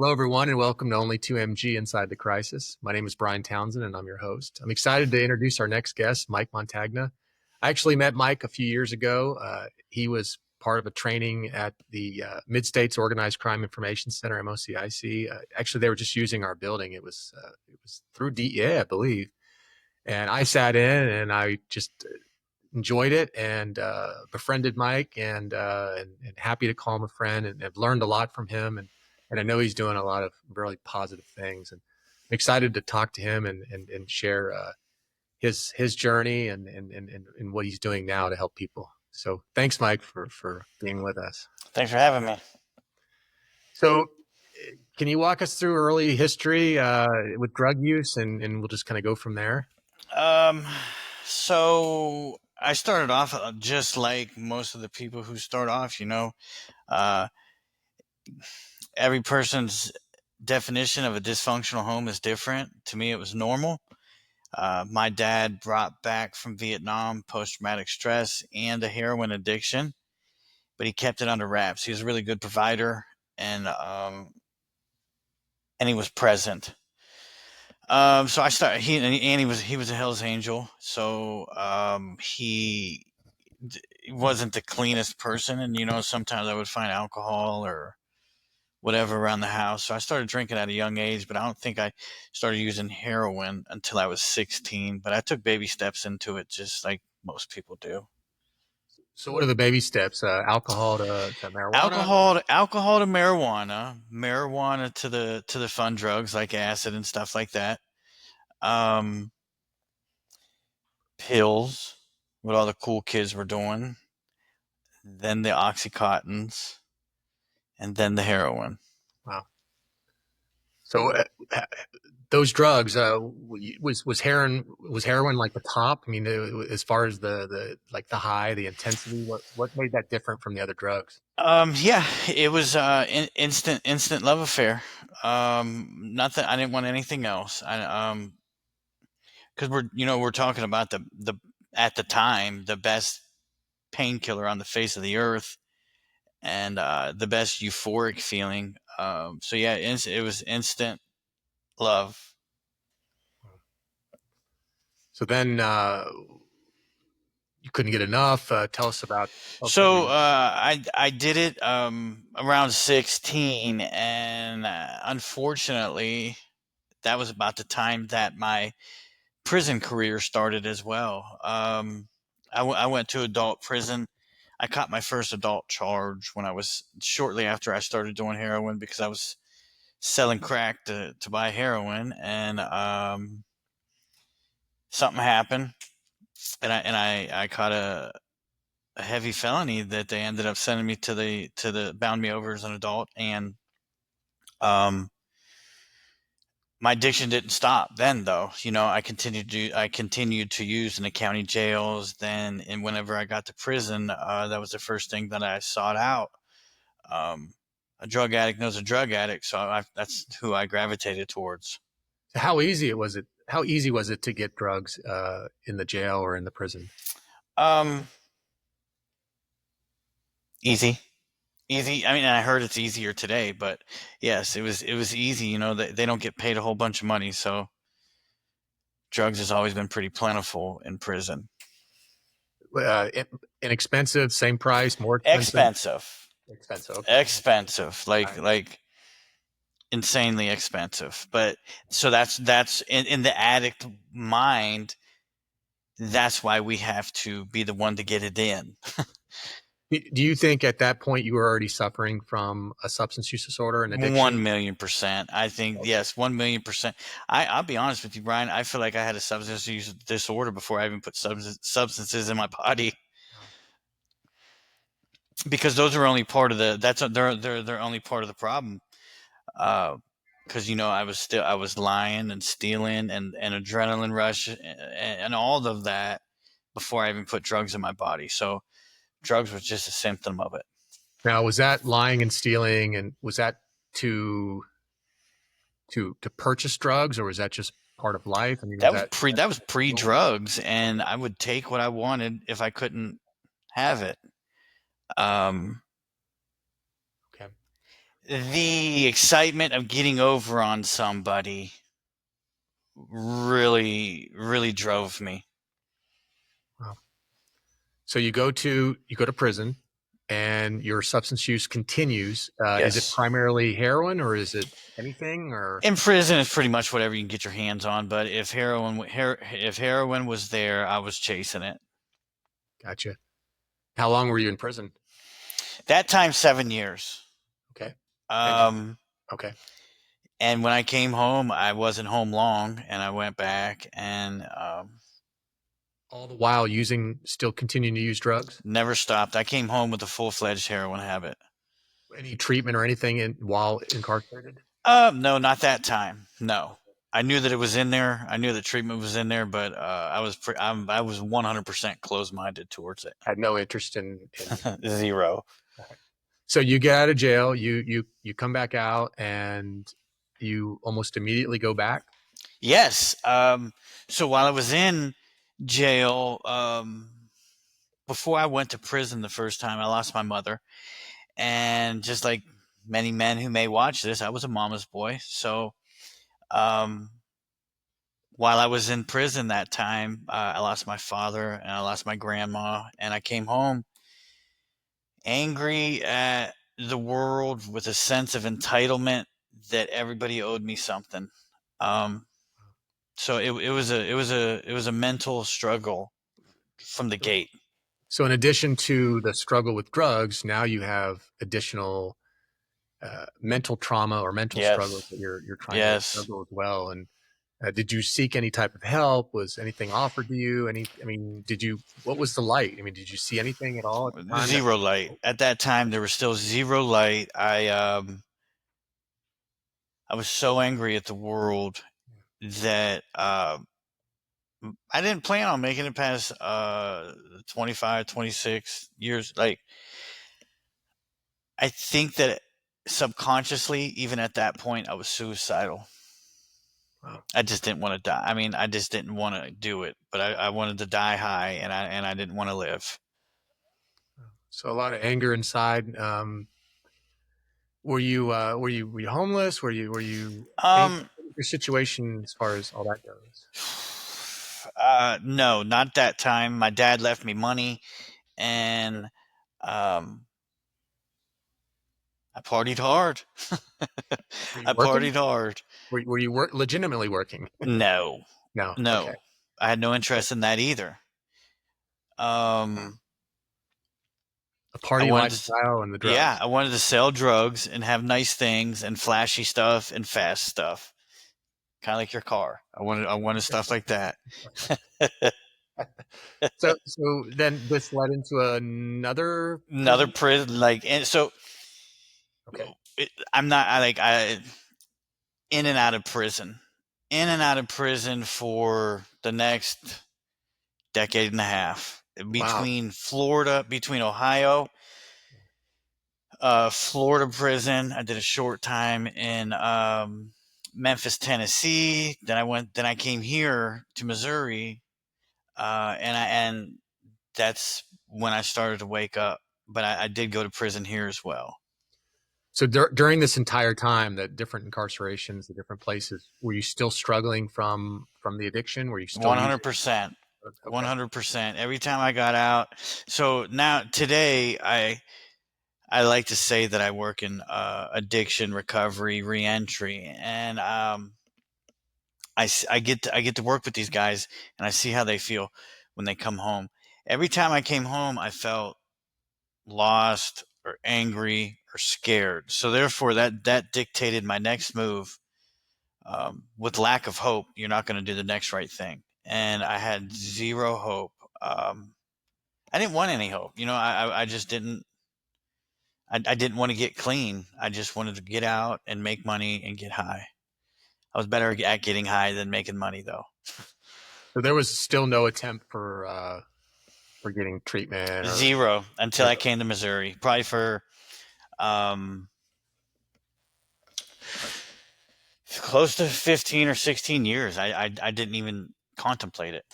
Hello, everyone, and welcome to Only 2MG Inside the Crisis. My name is Brian Townsend, and I'm your host. I'm excited to introduce our next guest, Mike Montagna. I actually met Mike a few years ago. He was part of a training at the Mid-States Organized Crime Information Center, MOCIC. Actually, they were just using our building. It was through DEA, I believe. And I sat in, and I just enjoyed it and befriended Mike and happy to call him a friend and have learned a lot from him. And I know he's doing a lot of really positive things, and I'm excited to talk to him and share his journey and what he's doing now to help people. So thanks, Mike, for being with us. Thanks for having me. So can you walk us through early history with drug use, and we'll just kind of go from there? So I started off just like most of the people who start off, uh, every person's definition of a dysfunctional home is different. To me, it was normal. My dad brought back from Vietnam post-traumatic stress and a heroin addiction, but he kept it under wraps. He was a really good provider, and he was present. So I started. He was a Hell's Angel. So he wasn't the cleanest person, and sometimes I would find alcohol or whatever around the house. So I started drinking at a young age, but I don't think I started using heroin until I was 16. But I took baby steps into it, just like most people do. So what are the baby steps? Alcohol to marijuana? Alcohol to marijuana to the fun drugs like acid and stuff like that. Um, Pills, what all the cool kids were doing, then the Oxycontins, and then the heroin. Wow. So those drugs was heroin like the top? I mean, as far as the like the high, the intensity, what made that different from the other drugs? Yeah, it was instant love affair. Nothing. I didn't want anything else. Because we're talking about the at the time the best painkiller on the face of the earth, and the best euphoric feeling. So yeah, it was instant love. So then you couldn't get enough. Tell us about. So I did it around 16, and unfortunately, that was about the time that my prison career started as well. I went to adult prison. I caught my first adult charge when I was shortly after I started doing heroin because I was selling crack to buy heroin, and something happened, and I caught a heavy felony that they ended up sending me to the bound me over as an adult, and um my addiction didn't stop then though. I continued to use in the county jails then, and whenever I got to prison, that was the first thing that I sought out. um a drug addict knows a drug addict, so that's who I gravitated towards. How easy was it? How easy was it to get drugs in the jail or in the prison? um Easy. I mean, I heard it's easier today, but yes, it was easy. They don't get paid a whole bunch of money, so drugs has always been pretty plentiful in prison. Uh, in- Inexpensive, same price, more expensive? Expensive, Expensive. Okay. expensive, All like right. like insanely expensive. But so that's in the addict mind. That's why we have to be the one to get it in. Do you think at that point you were already suffering from a substance use disorder and addiction? 1,000,000%. I think yes, 1,000,000%. I'll be honest with you, Brian. I feel like I had a substance use disorder before I even put substances in my body, because those are only part of they're only part of the problem. Because I was lying and stealing and adrenaline rush and all of that before I even put drugs in my body. So drugs was just a symptom of it. Now, was that lying and stealing, and was that to to purchase drugs, or was that just part of life? I mean, was That was that pre that was pre drugs, and I would take what I wanted if I couldn't have it. Um, okay? The excitement of getting over on somebody really drove me. Wow. So you go to prison, and your substance use continues. Is it Yes. primarily heroin, or is it anything? Or In prison, it's pretty much whatever you can get your hands on. But if heroin was there, I was chasing it. gotcha. How long were you in prison? That time, 7 years. Okay, and Um, okay, and when I came home, I wasn't home long, and I went back and all the while still continuing to use drugs. never stopped. I came home with a full-fledged heroin habit. Any treatment or anything while incarcerated? No, not that time. No, I knew that it was in there. I knew the treatment was in there, but I was 100% closed-minded towards it. Had no interest in. Zero. So you get out of jail, you come back out, and you almost immediately go back. Yes. So while I was in jail, before I went to prison the first time, I lost my mother, and just like many men who may watch this, I was a mama's boy. So um, while I was in prison that time, I lost my father and I lost my grandma, and I came home angry at the world with a sense of entitlement that everybody owed me something. Um, so it was a mental struggle from the gate. So in addition to the struggle with drugs, now you have additional mental trauma or mental struggles Yes, that you're trying to yes. juggle as well. And did you seek any type of help? Was anything offered to you? I mean, did you? What was the light? I mean, did you see anything at all at the time? Zero light at that time. There was still zero light. I was so angry at the world that I didn't plan on making it past 25, 26 years. Like, I think that subconsciously, even at that point, I was suicidal. Wow. I just didn't want to die. I mean, I just didn't want to do it, but I wanted to die high, and I didn't want to live. So a lot of anger inside. Were you homeless? Were you any Um, your situation as far as all that goes? no, not that time. My dad left me money, and um, I partied hard. Were you I working? partied hard. Were you legitimately working? No, No. Okay. no, I had no interest in that either. Um, A I party wanted to, lifestyle and the yeah, drugs. I wanted to sell drugs and have nice things and flashy stuff and fast stuff, kind of like your car. I wanted stuff like that. So then this led into another Another prison. prison, like, and so Okay. I'm not. I in and out of prison, in and out of prison for the next decade and a half Wow. between Ohio, Florida prison. I did a short time in Memphis, Tennessee. Then I came here to Missouri, and that's when I started to wake up. But I did go to prison here as well. So during this entire time, the different incarcerations, the different places, were you still struggling from the addiction? Were you still One using? hundred percent. One Okay. hundred percent. Every time I got out. So now today, I like to say that I work in addiction recovery, reentry, and I get to work with these guys, and I see how they feel when they come home. Every time I came home, I felt lost or angry or scared. So therefore, that dictated my next move. With lack of hope, you're not going to do the next right thing, and I had zero hope. I didn't want any hope. I just didn't. I didn't want to get clean. I just wanted to get out and make money and get high. I was better at getting high than making money, though. So there was still no attempt for getting treatment or Zero until I zero. came to Missouri. Probably for um, close to 15 or 16 years. I didn't even contemplate it.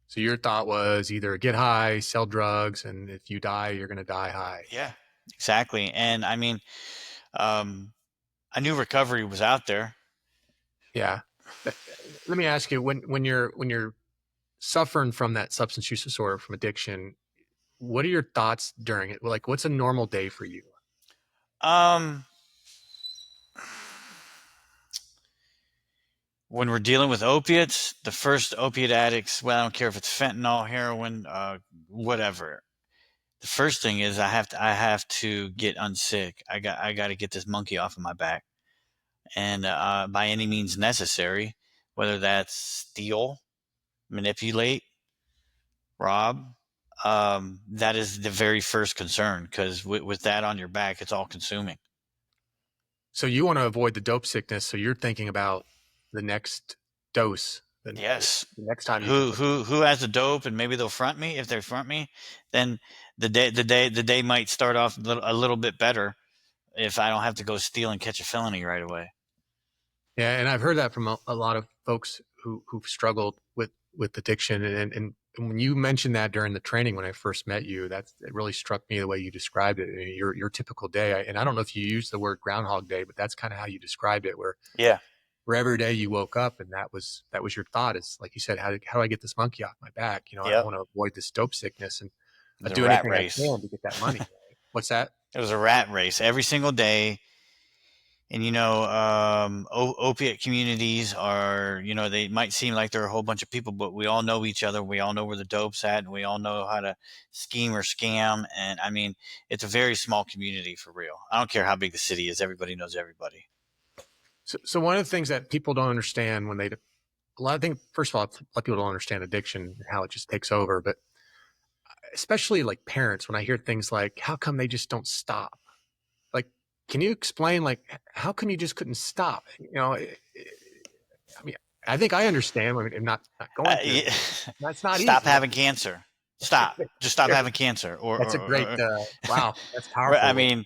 So your thought was either get high, sell drugs, and if you die, you're going to die high. Yeah, exactly. And I mean, I knew recovery was out there. Yeah. Uh, Let me ask you, when you're suffering from that substance use disorder, from addiction, what are your thoughts during it? Like, what's a normal day for you? Um, when we're dealing with opiates, the first opiate addicts, well, I don't care if it's fentanyl, heroin, whatever. The first thing is I have to get unsick. I got to get this monkey off of my back, and by any means necessary, whether that's steal, manipulate, rob. That is the very first concern, because with that on your back, it's all consuming. So you want to avoid the dope sickness. So you're thinking about the next dose, the Yes. next time you can Who put. who who has the dope, and maybe they'll front me. If they front me, then the day might start off a little bit better if I don't have to go steal and catch a felony right away. Yeah, and I've heard that from a lot of folks who've struggled with addiction, and when you mentioned that during the training when I first met you, it really struck me the way you described it. I mean, your typical day, and I don't know if you used the word Groundhog Day, but that's kind of how you described it, Yeah, where every day you woke up and that was your thought. Is like you said, how do I get this monkey off my back? I yep. want to avoid this dope sickness, and It I was a do rat anything I race. can to get that money. Right? What's that? It was a rat race every single day. And opiate communities are, they might seem like they're a whole bunch of people, but we all know each other. We all know where the dope's at, and we all know how to scheme or scam. And I mean, it's a very small community for real. I don't care how big the city is; everybody knows everybody. So one of the things that people don't understand when they a lot of things. First of all, a lot of people don't understand addiction and how it just takes over, but especially like parents, when I hear things like, "How come they just don't stop?" Like, can you explain like how come you just couldn't stop? I mean, I think I understand. I mean, I'm not going to. Yeah. That's not Stop easy. having cancer. Stop. Just stop having cancer. Or, That's or, a great. or, Wow, that's or I powerful. mean,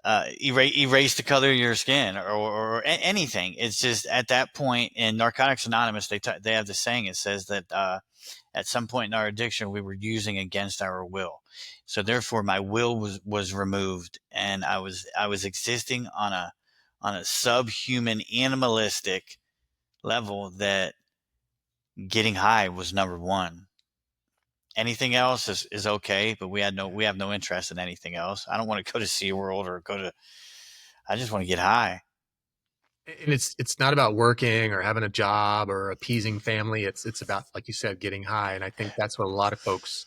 Uh, erase the color of your skin, or anything. It's just at that point in Narcotics Anonymous, they have this saying. It says that at some point in our addiction, we were using against our will. So therefore, my will was removed, and I was existing on a subhuman, animalistic level. That getting high was number one. Anything else is okay, but we have no interest in anything else. I don't want to go to SeaWorld or go to. I just want to get high. and it's not about working or having a job or appeasing family. It's about, like you said, getting high. And I think that's what a lot of folks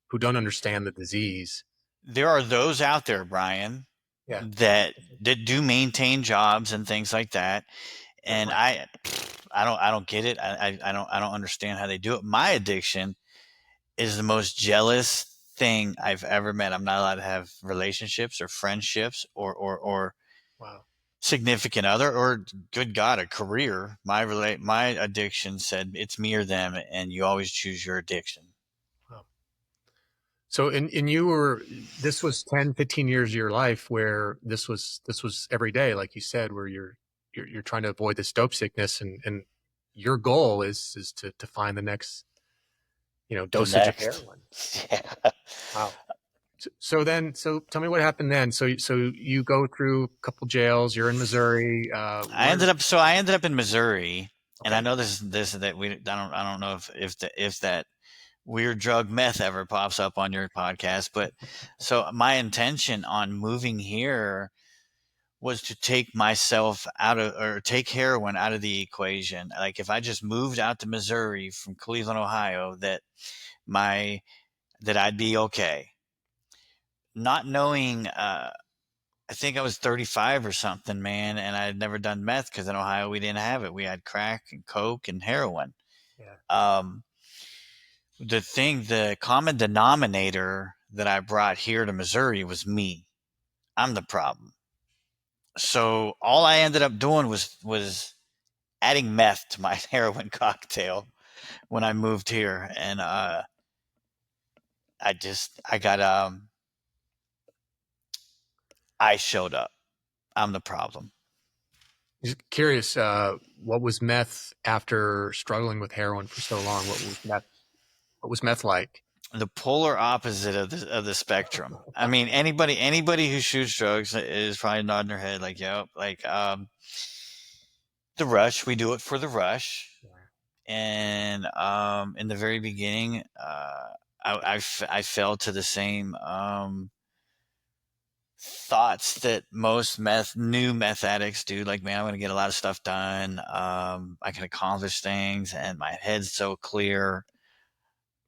who don't understand the disease. There are those out there, Brian, Yeah, that do maintain jobs and things like that, good and point. I don't get it. I don't understand how they do it. My addiction is the most jealous thing I've ever met. I'm not allowed to have relationships or friendships or Wow. significant other, or good God, a career. My addiction said it's me or them, and you always choose your addiction. Wow. So, and you were, this was 10, 15 years of your life where this was every day, like you said, where you're trying to avoid this dope sickness, and your goal is to find the next, The dosage of next. heroin. Yeah. Wow. So tell me what happened then. So you go through a couple jails. You're in Missouri. Where? I ended up in Missouri, and I Okay. know this that we I don't know if that weird drug meth ever pops up on your podcast, but so my intention on moving here was to take myself out of, or take heroin out of the equation. Like if I just moved out to Missouri from Cleveland, Ohio, my that I'd be okay. Not knowing, I think I was 35 or something, man, and I had never done meth because in Ohio we didn't have it. We had crack and coke and heroin. Yeah. Um, the common denominator that I brought here to Missouri was me. I'm the problem. So all I ended up doing was adding meth to my heroin cocktail when I moved here, and I got I showed up. I'm the problem. Just curious, what was meth after struggling with heroin for so long? What was meth like? the polar opposite of the spectrum. I mean, anybody who shoots drugs is probably nodding their head like, "Yep." Like, the rush, we do it for the rush, and in the very beginning, I fell to the same thoughts that most new meth addicts do. Like, man, I'm going to get a lot of stuff done. I can accomplish things, and my head's so clear.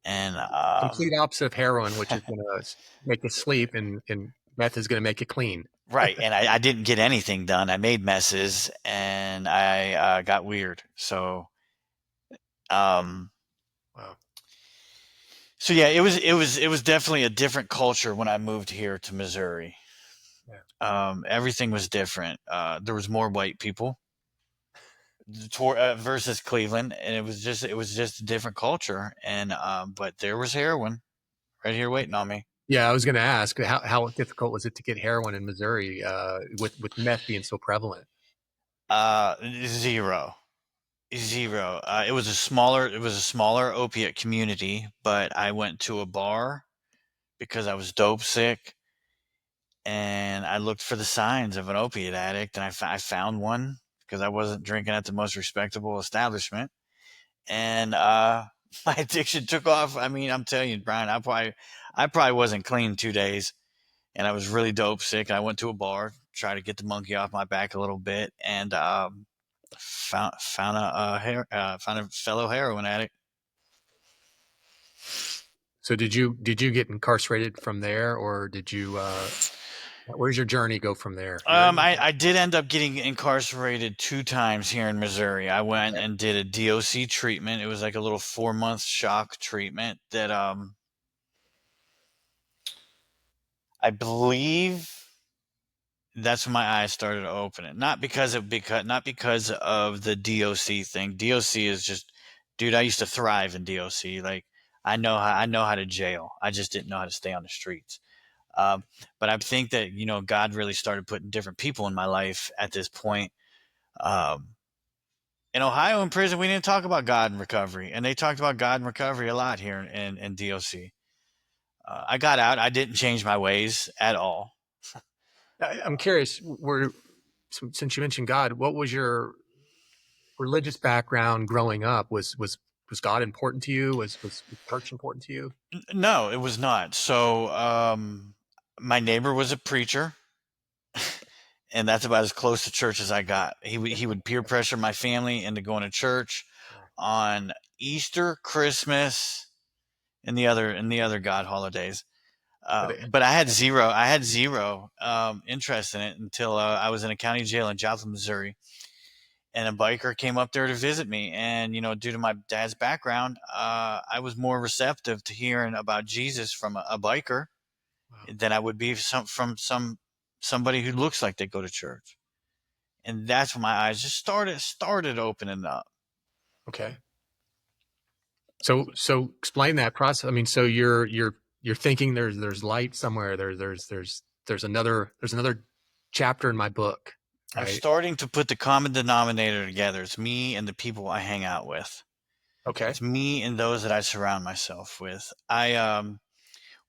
And Complete opposite of heroin, which is going to make you sleep, and meth is going to make you clean. right, and I didn't get anything done. I made messes, and I got weird. Um, Wow. so yeah, it was definitely a different culture when I moved here to Missouri. Yeah. Everything was different. There was more white people versus Cleveland, and it was just a different culture. And but there was heroin right here waiting on me. Yeah, I was going to ask how difficult was it to get heroin in Missouri with meth being so prevalent? Zero, zero. It was a smaller opiate community, but I went to a bar because I was dope sick, and I looked for the signs of an opiate addict, and I found one because I wasn't drinking at the most respectable establishment, and my addiction took off. I mean, I'm telling you, Brian, I probably wasn't clean 2 days, and I was really dope sick. I went to a bar, tried to get the monkey off my back a little bit, and found a fellow heroin addict. So did you get incarcerated from there, or did you? Where's your journey go from there? You're in. I did end up getting incarcerated 2 times here in Missouri. I went Okay. and did a DOC treatment. It was like a little 4 month shock treatment that I believe that's when my eyes started opening. Not because of the DOC thing. DOC is just, dude. I used to thrive in DOC. Like, I know how to jail. I just didn't know how to stay on the streets. Um, but I think that God really started putting different people in my life at this point. Um, in Ohio, in prison, we didn't talk about God and recovery, and they talked about God and recovery a lot here in DOC. I got out. I didn't change my ways at all. I'm curious. Since you mentioned God, what was your religious background growing up? Was God important to you? Was church important to you? No, it was not. So, my neighbor was a preacher, and that's about as close to church as I got. He would peer pressure my family into going to church on Easter, Christmas, and the other God holidays. But But I had zero interest in it until I was in a county jail in Joplin, Missouri, and a biker came up there to visit me. And due to my dad's background, I was more receptive to hearing about Jesus from a biker wow. than I would be from somebody who looks like they go to church. And that's when my eyes just started opening up. Okay. So explain that process. I mean, so you're thinking there's light somewhere. There's another chapter in my book, I'm right? starting to put the common denominator together. It's me and the people I hang out with. Okay. It's me and those that I surround myself with.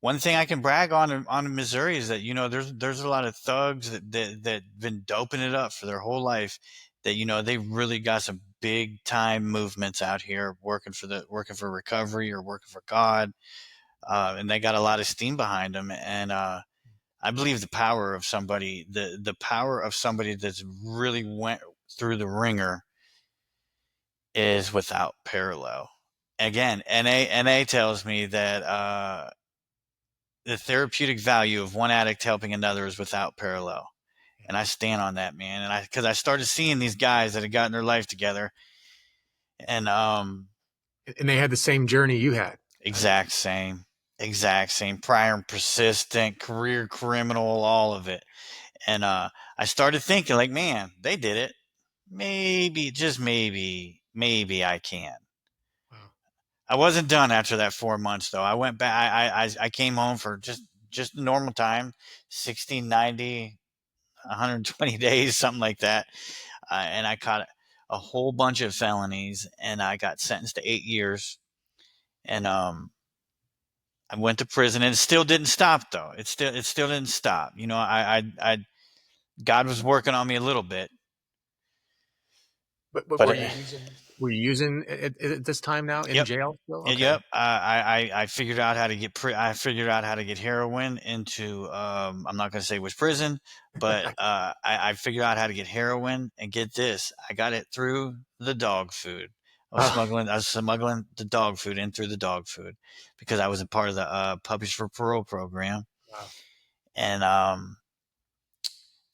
One thing I can brag on Missouri is that there's a lot of thugs that been doping it up for their whole life. That they really got some big time movements out here working for recovery or working for God, and they got a lot of steam behind them. And I believe the power of somebody that's really went through the ringer is without parallel. Again, NA tells me that the therapeutic value of one addict helping another is without parallel, and I stand on that, man. And because I started seeing these guys that had gotten their life together, and And they had the same journey you had, right? exact same prior and persistent career criminal, all of it. And I started thinking, like, man, they did it. Maybe, just maybe I can. Wow. I wasn't done after that 4 months, though. I went back. I came home for just normal time, 60, 90, 120 days, something like that. And I caught a whole bunch of felonies, and I got sentenced to 8 years. And I went to prison, and it still didn't stop though. It still didn't stop. God was working on me a little bit, But but were you using at this time now in yep, jail still? Okay. yep. I figured out how to get I figured out how to get heroin into. I'm not going to say which prison, but I figured out how to get heroin, and get this, I got it through the dog food. Oh, I was smuggling the dog food in through the dog food because I was a part of the Puppies for Parole program, wow. and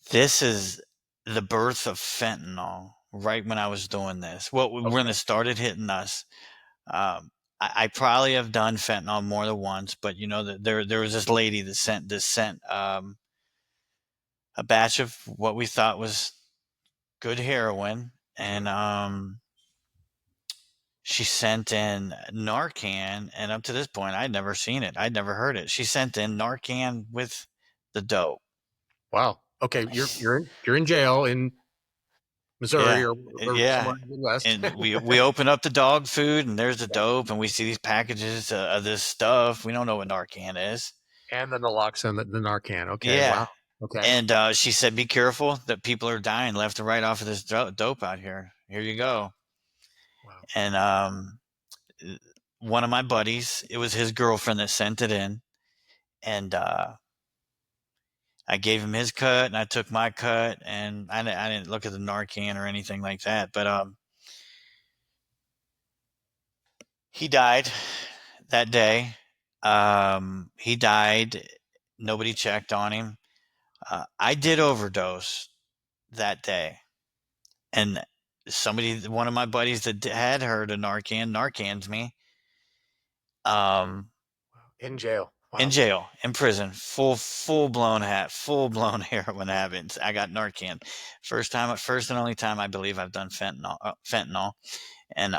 this is the birth of fentanyl. Right when I was doing this, when Okay. it started hitting us, I probably have done fentanyl more than once, but there was this lady that sent a batch of what we thought was good heroin, and Mhm. she sent in Narcan, and up to this point, I'd never seen it, I'd never heard it. She sent in Narcan with the dope. Wow. Okay, you're in jail in Missouri Yeah, or yeah. somewhere in the Midwest. And we open up the dog food, and there's the dope, and we see these packages of this stuff. We don't know what Narcan is. And then the naloxone, the Narcan. Okay, Yeah. wow. Okay. And she said, "Be careful that people are dying left and right off of this dope out here. Here you go." Wow. And one of my buddies, it was his girlfriend that sent it in, and I gave him his cut, and I took my cut, and I didn't look at the Narcan or anything like that. But he died that day. He died. Nobody checked on him. I did overdose that day, and one of my buddies that had heard of Narcan's me. Um, In jail. in Wow. jail, in prison, full blown heroin habits. I got Narcan. First and only time I believe I've done fentanyl, and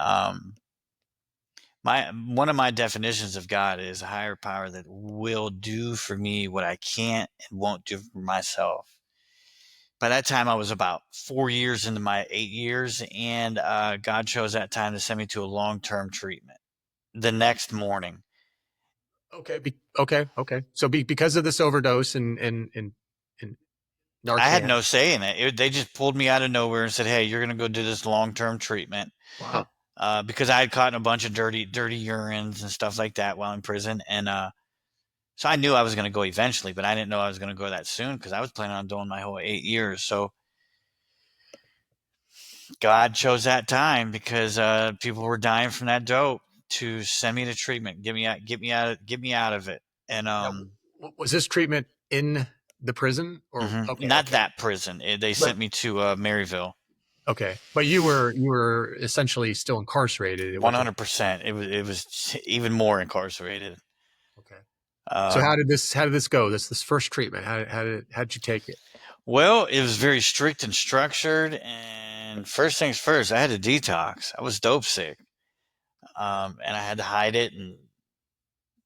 my one of my definitions of God is a higher power that will do for me what I can't and won't do for myself. By that time, I was about 4 years into my 8 years, and God chose that time to send me to a long term treatment the next morning. Okay. Okay. So because of this overdose and I had Narcan. no say in it. They just pulled me out of nowhere and said, "Hey, you're going to go do this long term treatment." Wow. Because I had caught in a bunch of dirty urines and stuff like that while in prison, and so I knew I was going to go eventually, but I didn't know I was going to go that soon because I was planning on doing my whole 8 years. So God chose that time because people were dying from that dope to send me to treatment, get me out of it. And Now, was this treatment in the prison or okay, not okay. that prison. They But sent me to Maryville. okay. But you were essentially still incarcerated One with it. hundred percent. It was even more incarcerated. Okay. So Um, how did this go? This first treatment. How did you take it? well, it was very strict and structured. And first things first, I had to detox. I was dope sick, and I had to hide it and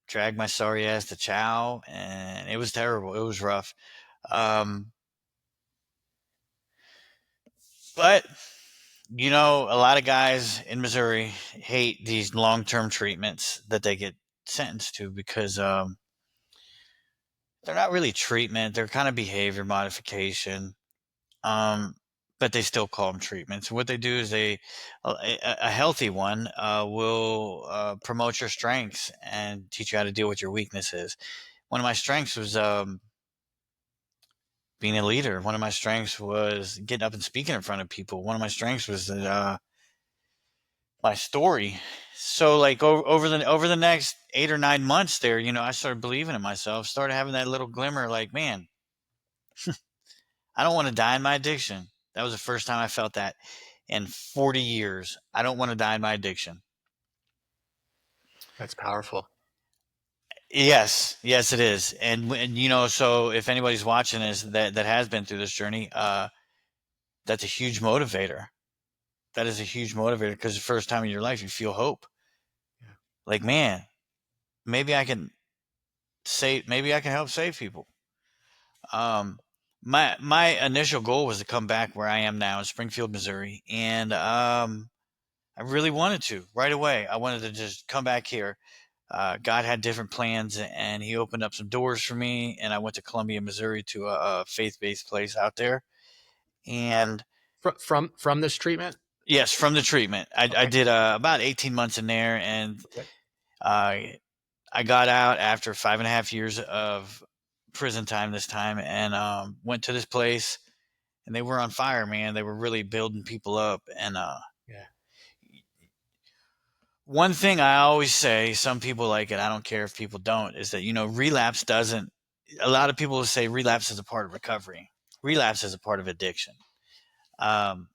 drag my sorry ass to chow, and it was terrible. It was rough. Um, but a lot of guys in Missouri hate these long-term treatments that they get sentenced to because they're not really treatment; they're kind of behavior modification. Um, but they still call them treatments. What they do is a healthy one will promote your strengths and teach you how to deal with your weaknesses. One of my strengths was being a leader. One of my strengths was getting up and speaking in front of people. One of my strengths was my story. So like over the next 8 or 9 months there, I started believing in myself, started having that little glimmer like, man, I don't want to die in my addiction. That was the first time I felt that in 40 years. I don't want to die in my addiction. That's powerful. Yes, yes, it is. And so if anybody's watching this that has been through this journey, that's a huge motivator. That is a huge motivator because the first time in your life you feel hope. Yeah. Like, man, maybe I can maybe I can help save people. Um, my initial goal was to come back where I am now in Springfield, Missouri, and I really wanted to right away. I wanted to just come back here. God had different plans, and He opened up some doors for me. And I went to Columbia, Missouri, to a faith-based place out there. And From this treatment? yes, from the treatment, I Okay. did about 18 months in there, and Okay. uh, I got out after 5.5 years of prison time this time, and went to this place, and they were on fire, man. They were really building people up, and Yeah. one thing I always say, some people like it, I don't care if people don't, is that, relapse doesn't, a lot of people will say relapse is a part of recovery. Relapse is a part of addiction.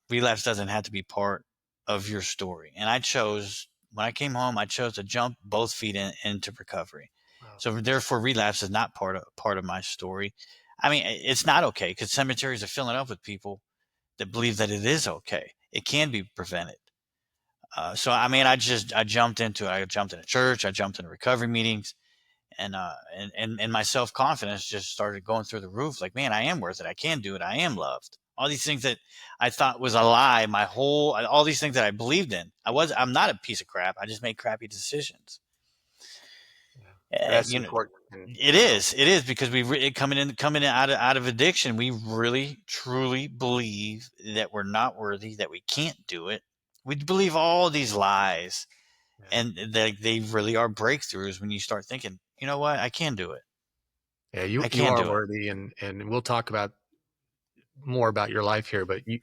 Relapse doesn't have to be part of your story. And when I came home, I chose to jump both feet into recovery. Wow. So therefore, relapse is not part of my story. I mean, it's not okay, because cemeteries are filling up with people that believe that it is okay. It can be prevented. So I mean, I jumped into it. I jumped into church. I jumped into recovery meetings, and my self confidence just started going through the roof. Like, man, I am worth it. I can do it. I am loved. All these things that I thought was a lie. All these things that I believed in. I'm not a piece of crap. I just made crappy decisions. Yeah. That's You know, important. And it is. It is, because coming in out of addiction, we really truly believe that we're not worthy, that we can't do it. We believe all these lies, yeah. and they really are breakthroughs when you start thinking, you know what, I can do it. Yeah, I you can are do it. worthy, and we'll talk about more about your life here, but I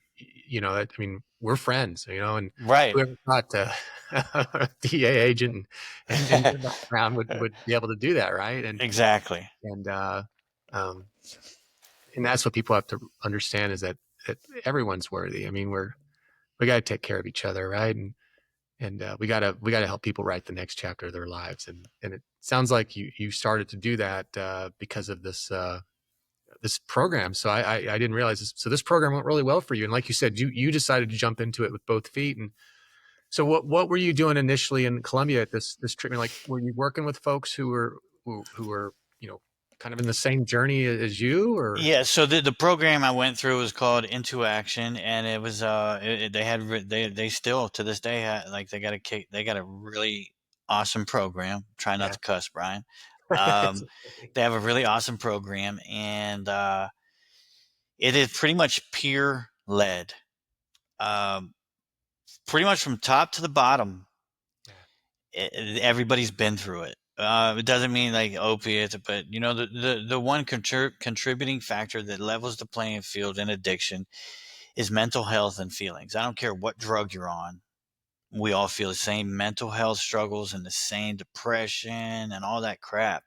mean, we're friends, and Right. whoever thought a DA agent and your background would be able to do that, right? Exactly. And um and that's what people have to understand is that everyone's worthy. I mean, we got to take care of each other, right? And we got to help people write the next chapter of their lives. And it sounds like you started to do that because of this program. So I didn't realize this. So this program went really well for you. And like you said, you decided to jump into it with both feet. And so what were you doing initially in Colombia at this treatment? Like, were you working with folks who were, kind of in the same journey as you, or? Yeah. So the program I went through was called Into Action, and it was they had they still to this day like they got a really awesome program. Try not Yeah. to cuss, Brian. It's Um, okay. they have a really awesome program, and it is pretty much peer led. Um, Pretty much from top to the bottom, Yeah. everybody's been through it. It doesn't mean like opiates, but the one contributing factor that levels the playing field in addiction is mental health and feelings. I don't care what drug you're on. We all feel the same mental health struggles and the same depression and all that crap.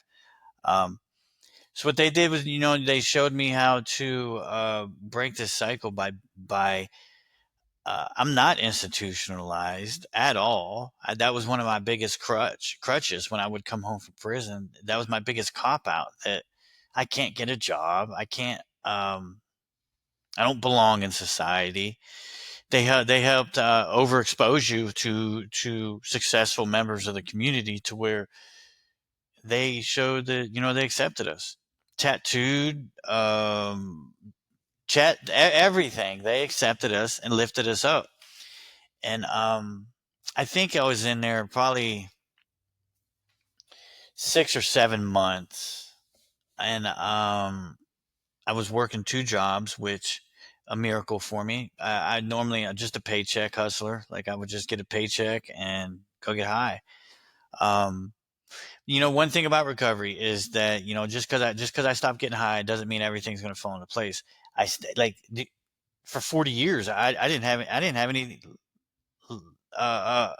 Um, so what they did was, they showed me how to break this cycle by I'm not institutionalized at all. That was one of my biggest crutches when I would come home from prison. That was my biggest cop out, that I can't get a job. I can't. I don't belong in society. They helped overexpose you to successful members of the community, to where they showed that they accepted us. Tattooed, everything. They accepted us and lifted us up. And I think I was in there probably 6 or 7 months, and I was working two jobs, which a miracle for me. I normally just a paycheck hustler. Like, I would just get a paycheck and go get high. Um, One thing about recovery is that just because I stopped getting high doesn't mean everything's going to fall into place. For 40 years, I didn't have any uh, uh,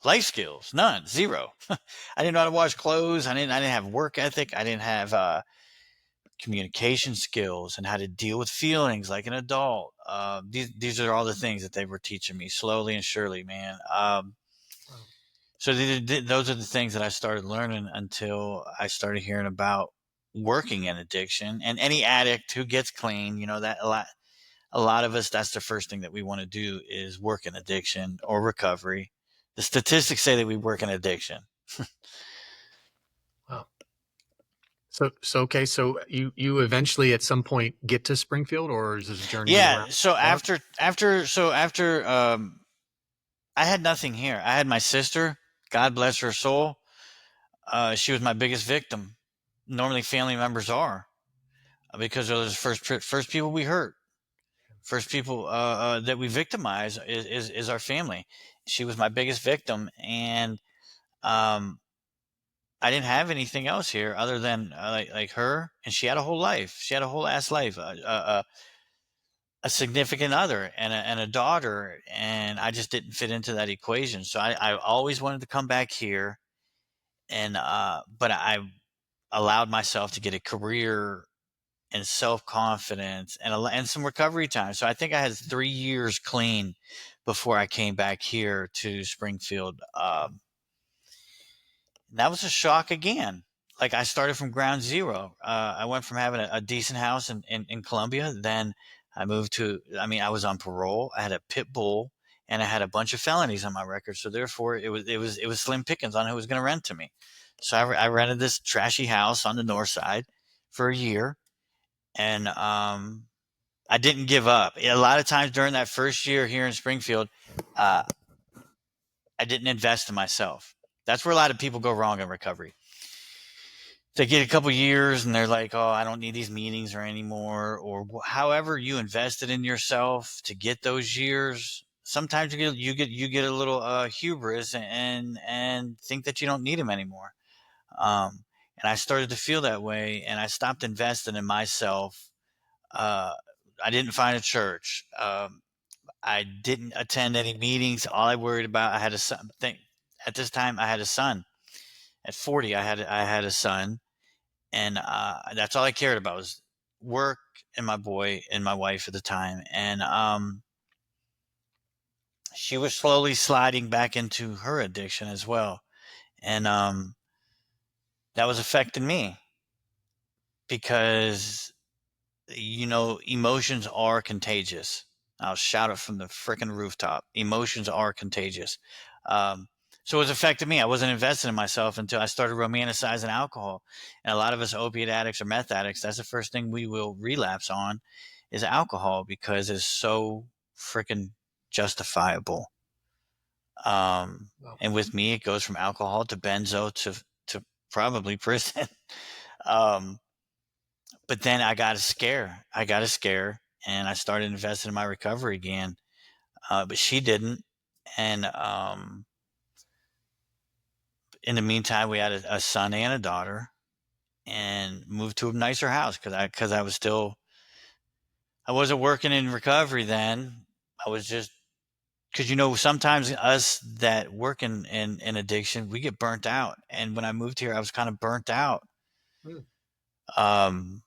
life skills, none, zero. I didn't know how to wash clothes. I didn't have work ethic. I didn't have communication skills and how to deal with feelings like an adult. These are all the things that they were teaching me slowly and surely, man. Wow. So those are the things that I started learning until I started hearing about working in addiction. And any addict who gets clean, that a lot of us, that's the first thing that we want to do, is work in addiction or recovery. The statistics say that we work in addiction. Wow. So okay. So you eventually at some point get to Springfield, or is this journey Yeah. around So start? after I had nothing here. I had my sister, God bless her soul. She was my biggest victim. Normally, family members are, because those are the first people we hurt, first people that we victimize is our family. She was my biggest victim, and um, I didn't have anything else here other than like her, and she had a whole life. She had a whole ass life, a significant other, and a daughter, and I just didn't fit into that equation. So I always wanted to come back here, and but I allowed myself to get a career and self confidence and some recovery time. So I think I had 3 years clean before I came back here to Springfield. That was a shock again. Like, I started from ground zero. I went from having a decent house in Columbia. Then I moved to, I mean, I was on parole. I had a pit bull and I had a bunch of felonies on my record. So therefore it was slim pickings on who was going to rent to me. So I rented this trashy house on the north side for a year. And I didn't give up. A lot of times during that first year here in Springfield, uh, I didn't invest in myself. That's where a lot of people go wrong in recovery. They get a couple years and they're like, "Oh, I don't need these meetings or anymore," or however you invested in yourself to get those years. Sometimes you get a little hubris and think that you don't need them anymore. And I started to feel that way, and I stopped investing in myself. Uh, I didn't find a church. I didn't attend any meetings. All I worried about, I had a son. At this time, I had a son. At 40, I had a son, and that's all I cared about was work and my boy and my wife at the time. And she was slowly sliding back into her addiction as well, and that was affecting me because emotions are contagious. I'll shout it from the freaking rooftop. Emotions are contagious. Um, so it was affecting me. I wasn't investing in myself until I started romanticizing alcohol. And a lot of us opiate addicts or meth addicts, that's the first thing we will relapse on is alcohol because it's so freaking justifiable. Well, And with me, it goes from alcohol to benzo to probably prison. um, but then I got a scare. And I started investing in my recovery again. But she didn't. And in the meantime, we had a son and a daughter, and moved to a nicer house because I wasn't working in recovery then. I was just because sometimes us that work in addiction, we get burnt out. And when I moved here, I was kind of burnt out. hmm, Um,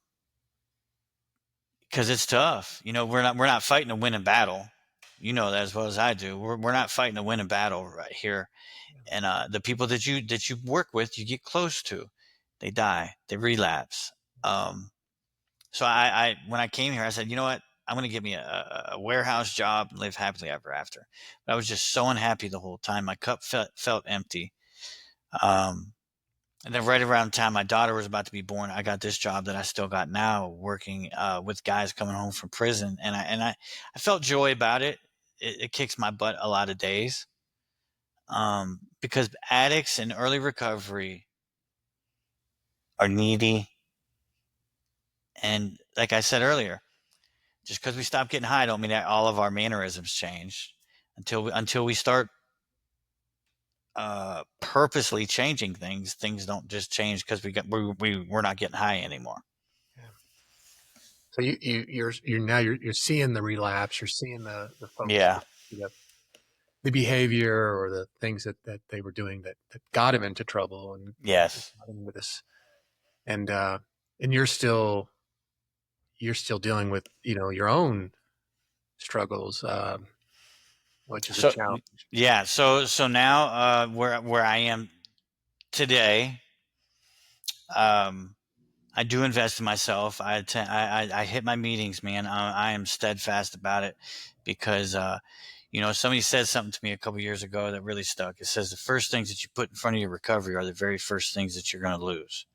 because it's tough. We're not fighting a winning battle. You know that as well as I do. We're not fighting a winning battle right here. yeah, And the people that you work with, you get close to, they die, they relapse. Um, so I when I came here, I said, you know what? I'm going to get me a warehouse job and live happily ever after. But I was just so unhappy the whole time. My cup felt empty. Um, and then right around the time my daughter was about to be born, I got this job that I still got now, working with guys coming home from prison, and I felt joy about it. It kicks my butt a lot of days, because addicts in early recovery are needy, and like I said earlier, just because we stop getting high, don't mean that all of our mannerisms change. Until we start purposely changing things, things don't just change because we're not getting high anymore. yeah. So you're seeing the relapse. You're seeing the folks, Yeah. the behavior or the things that they were doing that got him into trouble and Yes. got him with this. And and you're still dealing with your own struggles, which is a So challenge. yeah. So now where I am today, um, I do invest in myself. I hit my meetings, man. I am steadfast about it because somebody said something to me a couple years ago that really stuck. It says the first things that you put in front of your recovery are the very first things that you're going to lose.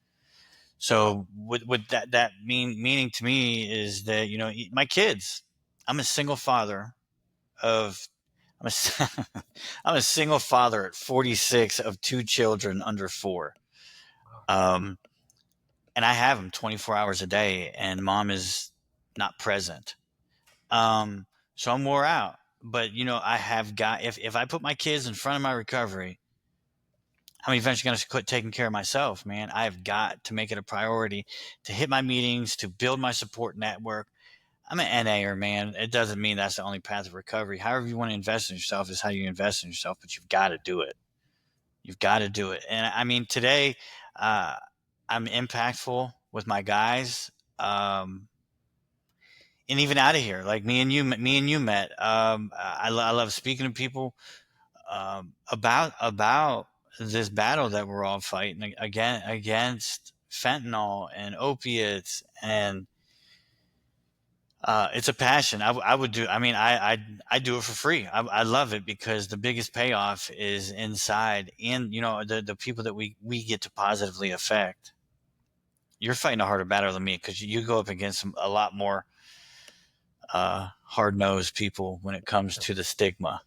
So what that meaning to me is that my kids. I'm a single father of I'm a, I'm a single father at 46 of two children under four. Um, and I have them 24 hours a day, and mom is not present. Um, so I'm wore out. But I have got if I put my kids in front of my recovery, I'm eventually going to quit taking care of myself, man. I've got to make it a priority to hit my meetings, to build my support network. I'm an NAer, man. It doesn't mean that's the only path of recovery. However you want to invest in yourself is how you invest in yourself, but you've got to do it. You've got to do it. And I mean, today, uh, I'm impactful with my guys. And even out of here, like me and you met. I love speaking to people about this battle that we're all fighting against fentanyl and opiates, and it's a passion. I would do. I mean, I do it for free. I love it because the biggest payoff is inside, and the people that we get to positively affect. You're fighting a harder battle than me because you go up against a lot more hard nosed people when it comes to the stigma.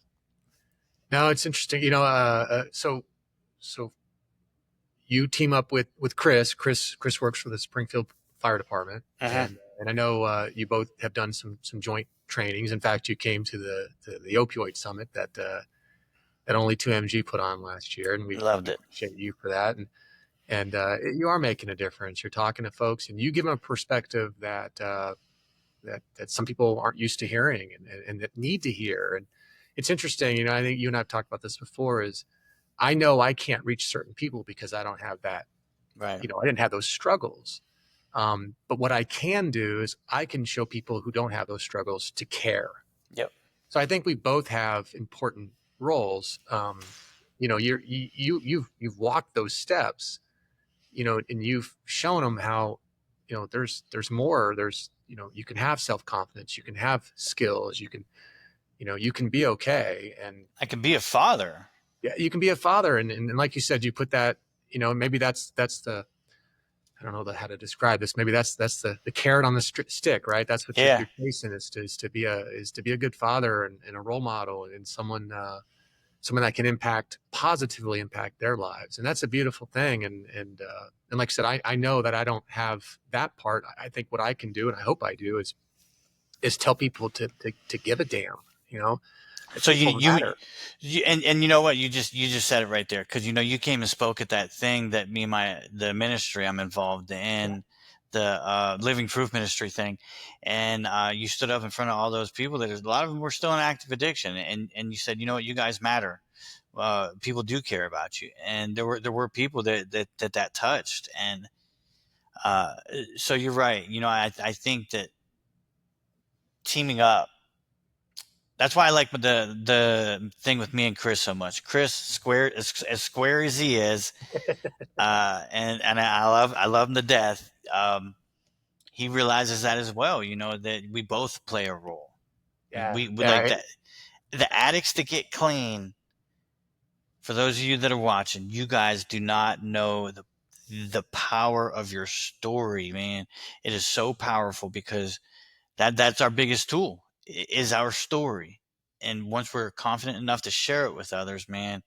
No, it's interesting. So you team up with Chris. Chris works for the Springfield Fire Department, Uh-huh. and I know you both have done some joint trainings. In fact, you came to the opioid summit that only 2MG put on last year, and Loved we it. appreciate you for that. And you are making a difference. You're talking to folks, and you give them a perspective that some people aren't used to hearing and that need to hear. And it's interesting. I think you and I've talked about this before. Is I know I can't reach certain people because I don't have that. Right. I didn't have those struggles. But what I can do is I can show people who don't have those struggles to care. Yep. So I think we both have important roles. You've walked those steps, and you've shown them how, there's more. You can have self confidence, you can have skills, you can be okay, and I can be a father. yeah, you can be a father, and like you said, you put that, maybe that's the I don't know how to describe this. Maybe that's the carrot on the stick, right? That's what Yeah. you're chasing is to be a good father and a role model and someone that can positively impact their lives, and that's a beautiful thing. And like I said, I know that I don't have that part. I think what I can do, and I hope I do, is tell people to give a damn. You know, that So people matter. and you know what, you just said it right there, because you came and spoke at that thing that me and the ministry I'm involved in, the living proof ministry thing, and you stood up in front of all those people that a lot of them were still in active addiction, and you said, what, you guys matter. People do care about you, and there were people that touched, and so you're right. I think that teaming up. That's why I like the thing with me and Chris so much. Chris, square as square as he is, and I love him to death. He realizes that as well. That we both play a role. Yeah, We like yeah. that. The addicts to get clean. For those of you that are watching, you guys do not know the power of your story, man. It is so powerful because that's our biggest tool, is our story. And once we're confident enough to share it with others, man,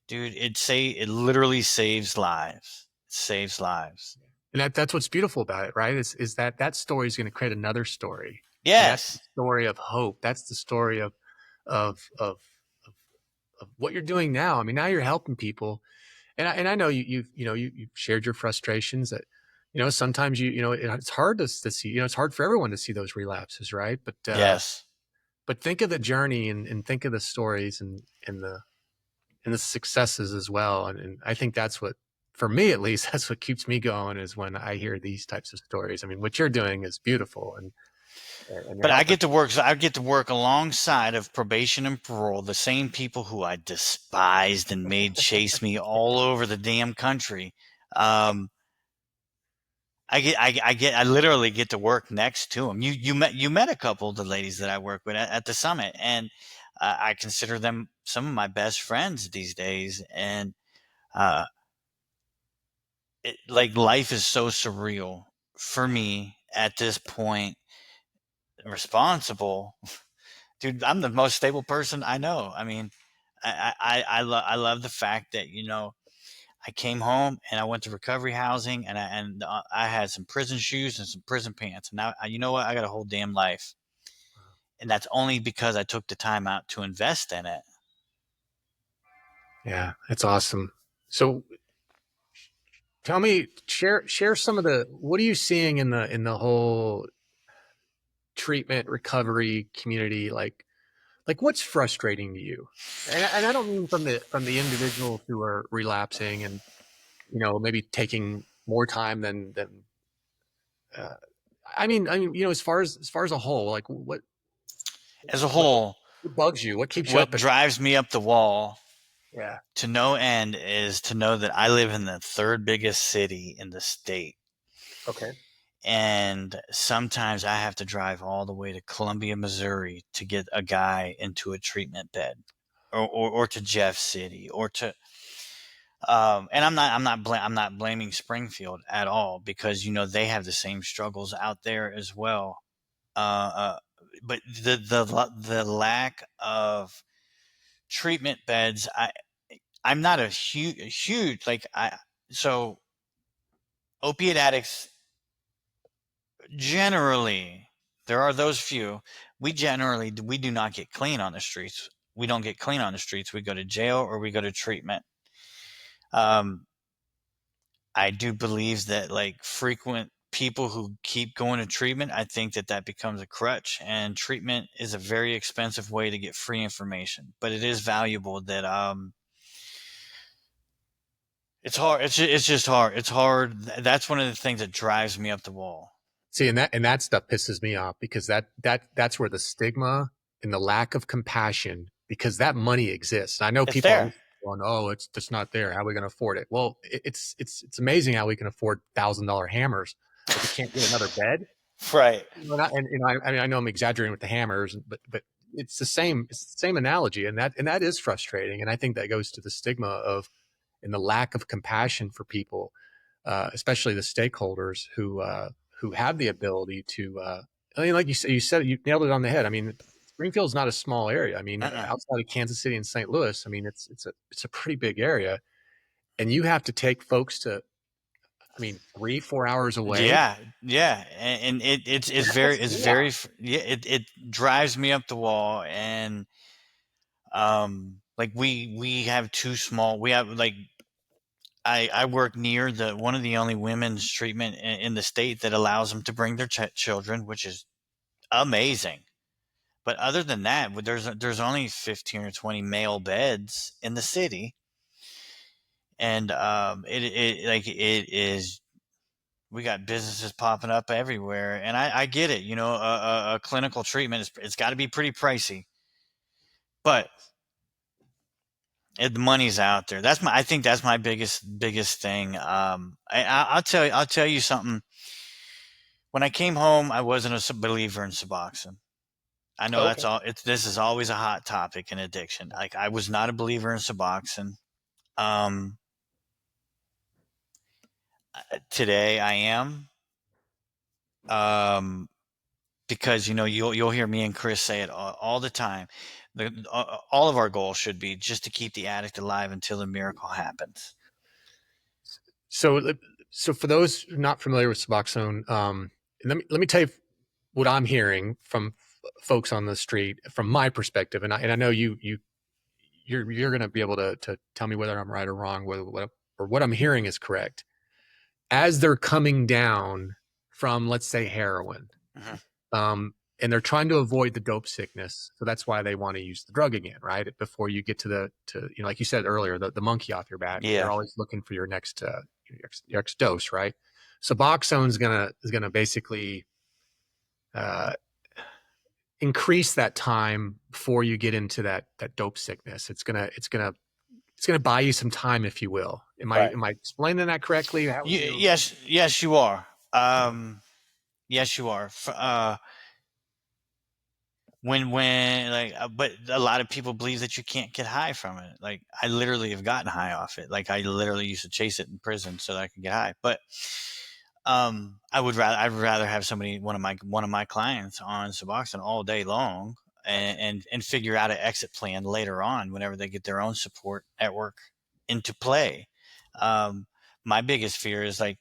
dude, it literally saves lives. It saves lives. And that's what's beautiful about it, right? Is that story is going to create another story, and that's the Yes. story of hope. That's the story of of of what you're doing now. I mean, now you're helping people, and I know you've shared your frustrations that sometimes it's hard to see. It's hard for everyone to see those relapses, right? Yes. But think of the journey and think of the stories and the successes as well. And I think that's what, for me at least, that's what keeps me going, is when I hear these types of stories. I mean, what you're doing is beautiful, and you're But I helping. get to work. So I get to work alongside of probation and parole, the same people who I despised and made chase me all over the damn country. Um, I literally get to work next to them. You met a couple of the ladies that I work with at the summit, and I consider them some of my best friends these days. And uh, like, life is so surreal for me at this point. Responsible, dude. I'm the most stable person I know. I mean, I love the fact that I came home and I went to recovery housing, and I had some prison shoes and some prison pants. And now, you know what? I got a whole damn life, and that's only because I took the time out to invest in it. Yeah, that's awesome. So tell me, share some of the what are you seeing in the whole treatment recovery community? Like what's frustrating to you? And I don't mean from the individuals who are relapsing and maybe taking more time than uh, as far as a whole, like As a what whole, what bugs you? What keeps you what up at night? drives me up the wall Yeah. to no end is to know that I live in the third biggest city in the state. Okay. And sometimes I have to drive all the way to Columbia, Missouri to get a guy into a treatment bed, or to Jeff City, or to and I'm not blaming Springfield at all, because they have the same struggles out there as well. Uh, but the lack of treatment beds, I'm not a huge like I so opiate addicts generally, there are those few. We do not get clean on the streets. We don't get clean on the streets. We go to jail or we go to treatment. Um, I do believe that, like, frequent people who keep going to treatment, I think that that becomes a crutch, and treatment is a very expensive way to get free information, but it is valuable. That It's hard. It's just hard. It's hard. That's one of the things that drives me up the wall. See, and that stuff pisses me off because that's where the stigma and the lack of compassion, because that money exists. I know It's people are there. going, "Oh, it's just not there. How are we going to afford it?" Well, it's amazing how we can afford $1,000 hammers, but we can't get another bed. Right. I mean, I know I'm exaggerating with the hammers, but it's the same. It's the same analogy, and that is frustrating. And I think that goes to the stigma of and the lack of compassion for people, especially the stakeholders who have the ability to. I mean, like you said, you nailed it on the head. I mean, Springfield's not a small area. I mean, Uh-uh. outside of Kansas City and St. Louis, I mean, it's a pretty big area, and you have to take folks to, I mean, 3 4 hours away. Yeah, yeah, and it's very, Yeah. yeah, it drives me up the wall. And like, we have two small, we have, like, I work near the one of the only women's treatment in the state that allows them to bring their children, which is amazing. But other than that, there's only 15 or 20 male beds in the city, and it is, we got businesses popping up everywhere. And I get it. A clinical treatment it's got to be pretty pricey, but the money's out there. I think that's my biggest thing. I'll tell you something. When I came home, I wasn't a believer in Suboxone. I know Okay. this is always a hot topic in addiction. Like, I was not a believer in Suboxone. Um, Today I am. Um, because you'll hear me and Chris say it all the time. All of our goals should be just to keep the addict alive until the miracle happens. So, so for those not familiar with Suboxone, let me tell you what I'm hearing from folks on the street from my perspective, and I know you're going to be able to tell me whether I'm right or wrong, whether what I'm hearing is correct. As they're coming down from, let's say, heroin, Mhm. and they're trying to avoid the dope sickness, so that's why they want to use the drug again, right? Before you get to like you said earlier, the monkey off your back. They're Yeah, always looking for your next dose, right? Suboxone is gonna basically uh, increase that time before you get into that dope sickness. It's gonna buy you some time, if you will. right. Am I explaining that correctly? How Yes, yes, you are. Yes, you are. When like, but a lot of people believe that you can't get high from it. Like, I literally have gotten high off it. Like, I literally used to chase it in prison so that I could get high. But I'd rather have one of my clients on Suboxone all day long, and figure out an exit plan later on whenever they get their own support network into play. Um, my biggest fear is like,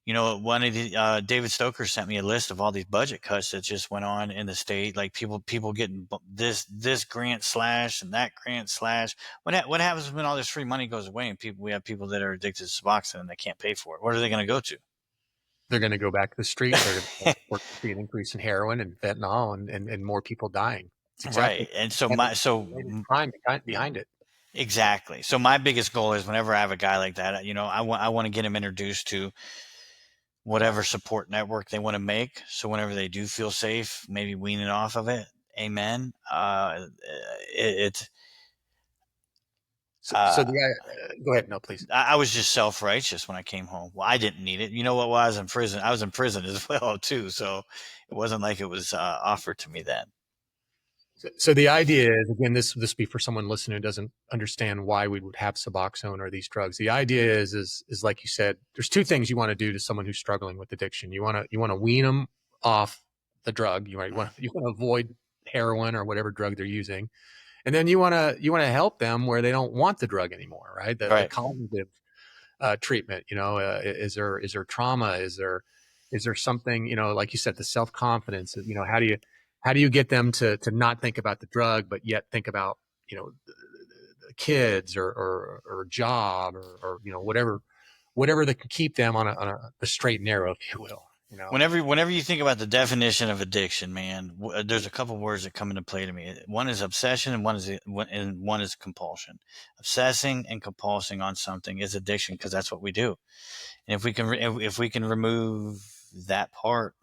one of the David Stoker sent me a list of all these budget cuts that just went on in the state, like people getting this grant slash and that grant slash. What happens when all this free money goes away and we have people that are addicted to Suboxone and they can't pay for it? What are they going to go to? They're going to go back to the street. They're going to see an increase in heroin and fentanyl and more people dying. It's exactly, Right. And so and my it's so related crime behind it. exactly. So my biggest goal is whenever I have a guy like that, I want to get him introduced to whatever support network they want to make. So whenever they do feel safe, maybe wean it off of it. Amen. It So uh, the go ahead. No, please. I was just self righteous when I came home. Well, I didn't need it. You know what? While I was in prison, I was in prison as well too. So it wasn't like it was offered to me then. So the idea is, again, this be for someone listening who doesn't understand why we would have Suboxone or these drugs. The idea is like you said, there's two things you want to do to someone who's struggling with addiction. You want to wean them off the drug. You want to avoid heroin or whatever drug they're using, and then you want to help them where they don't want the drug anymore, right? The Right. cognitive treatment. Is there trauma? Is there something, like you said, the self confidence? How do you get them to not think about the drug, but yet think about the kids or job or whatever that could keep them on a straight and narrow, if you will. Whenever you think about the definition of addiction, man, there's a couple words that come into play to me. One is obsession, and one is compulsion. Obsessing and compulsing on something is addiction because that's what we do. And if we can remove that part,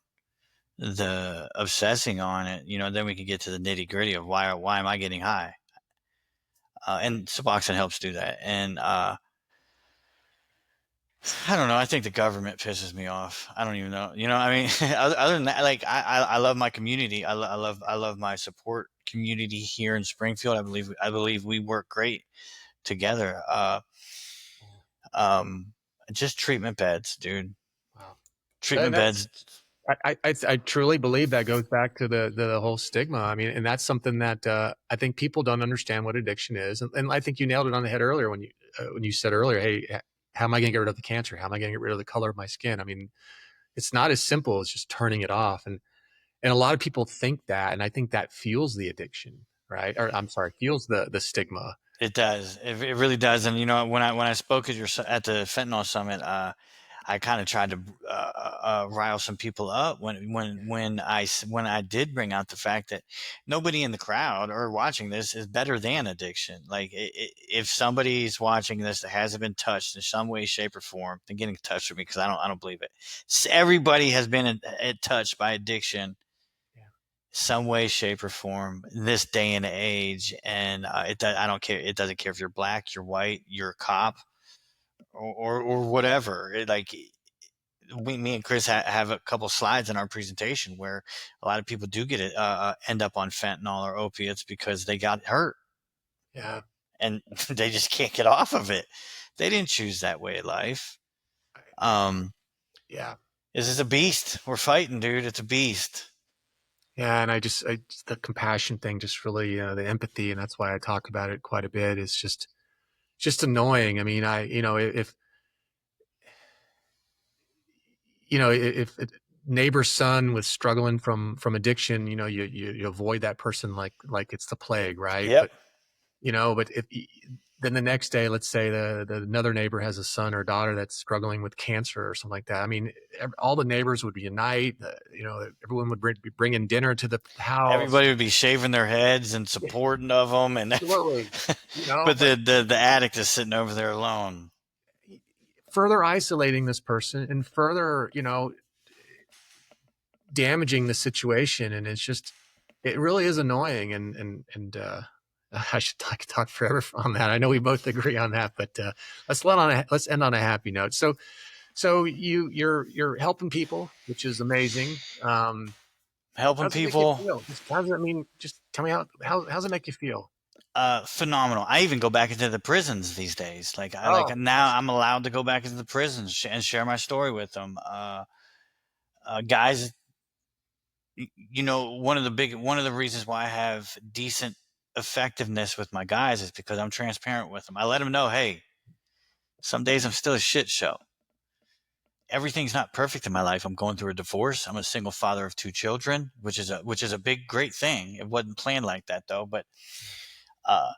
the obsessing on it, then we can get to the nitty gritty of why am I getting high? And Suboxone helps do that. And I don't know. I think the government pisses me off. I don't even know. I mean, other than that, like I love my community. I love my support community here in Springfield. I believe we work great together. Um, just treatment beds, dude. Wow. And Treatment that's beds. I truly believe that goes back to the whole stigma. I mean, and that's something that I think people don't understand what addiction is. And I think you nailed it on the head earlier when you said earlier, hey, how am I going to get rid of the cancer? How am I going to get rid of the color of my skin? I mean, it's not as simple as just turning it off. And a lot of people think that, and I think that fuels the addiction, right? Or I'm sorry, fuels the stigma. It does. It really does. And when I spoke at the fentanyl summit, I kind of tried to rile some people up when I did bring out the fact that nobody in the crowd or watching this is better than addiction. Like if somebody's watching this that hasn't been touched in some way, shape, or form, then get in touch with me because I don't believe it. Everybody has been touched by addiction Yeah. some way, shape, or form in this day and age. And I don't care. It doesn't care if you're black, you're white, you're a cop, or whatever. Me and Chris have a couple slides in our presentation where a lot of people do get it, end up on fentanyl or opiates because they got hurt Yeah. and they just can't get off of it. They didn't choose that way of life. Um, Yeah. this is a beast. We're fighting, dude. It's a beast. Yeah, and the compassion thing, just really, the empathy, and that's why I talk about it quite a bit. Is just annoying. I mean, if a neighbor's son was struggling from addiction, you avoid that person like it's the plague, right? Yep. But if then the next day, let's say the another neighbor has a son or daughter that's struggling with cancer or something like that. I mean, all the neighbors would unite. Everyone would be bringing dinner to the house. Everybody would be shaving their heads and Yeah, supporting of them, and absolutely. but But the addict is sitting over there alone. further isolating this person and further, damaging the situation, and it really is annoying. And I should talk forever on that. I know we both agree on that, but let's end on a happy note. So you're helping people, which is amazing. How Helping does it make you people, feel? How does it mean? Just tell me how's it make you feel? phenomenal. I even go back into the prisons these days. Like Oh, now I'm allowed to go back into the prisons and share my story with them. Guys, one of the reasons why I have decent effectiveness with my guys is because I'm transparent with them. I let them know, hey, Some days I'm still a shit show. Everything's not perfect in my life. I'm going through a divorce. I'm a single father of 2 children, which is a big great thing. It wasn't planned like that though, but uh,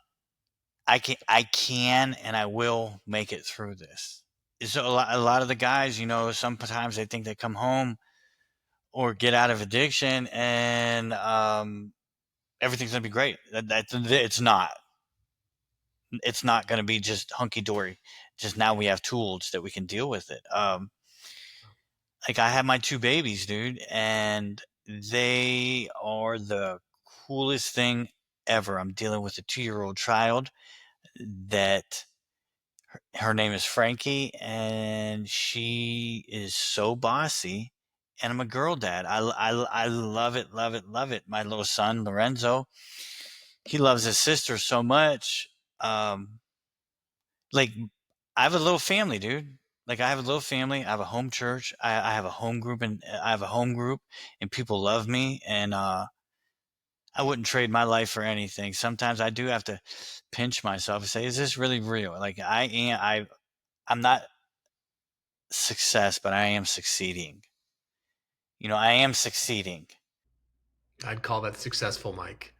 I can and I will make it through this. So a lot of the guys, sometimes they think they come home or get out of addiction and everything's gonna be great. It's not. It's not gonna be just hunky dory. Just now we have tools that we can deal with it. Like I have my 2 babies, dude, and they are the coolest thing ever. I'm dealing with a 2-year-old child that her name is Frankie, and she is so bossy. And I'm a girl dad. I love it, love it, love it. My little son Lorenzo, he loves his sister so much. Like I have a little family, dude. Like I have a little family. I have a home church. I have a home group, and people love me. And I wouldn't trade my life for anything. Sometimes I do have to pinch myself and say, "Is this really real?" Like I am. I'm not success, but I am succeeding. I am succeeding. I'd call that successful, Mike.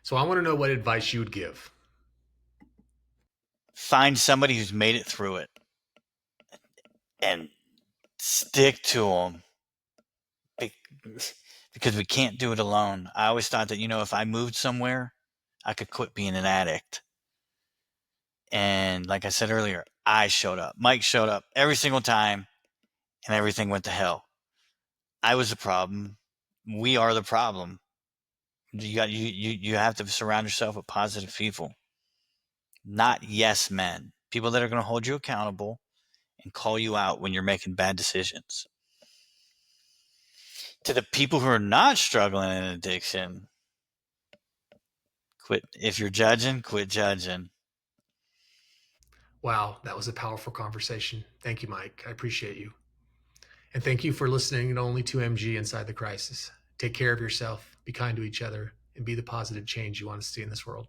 So I want to know what advice you would give. Find somebody who's made it through it and stick to them because we can't do it alone. I always thought that, if I moved somewhere, I could quit being an addict. And like I said earlier, I showed up. Mike showed up every single time and everything went to hell. I was the problem. We are the problem. You have to surround yourself with positive people, not yes men. People that are going to hold you accountable and call you out when you're making bad decisions. To the people who are not struggling in addiction, quit. If you're judging, quit judging. Wow, that was a powerful conversation. Thank you, Mike. I appreciate you. And thank you for listening to Only 2MG Inside the Crisis. Take care of yourself, be kind to each other, and be the positive change you want to see in this world.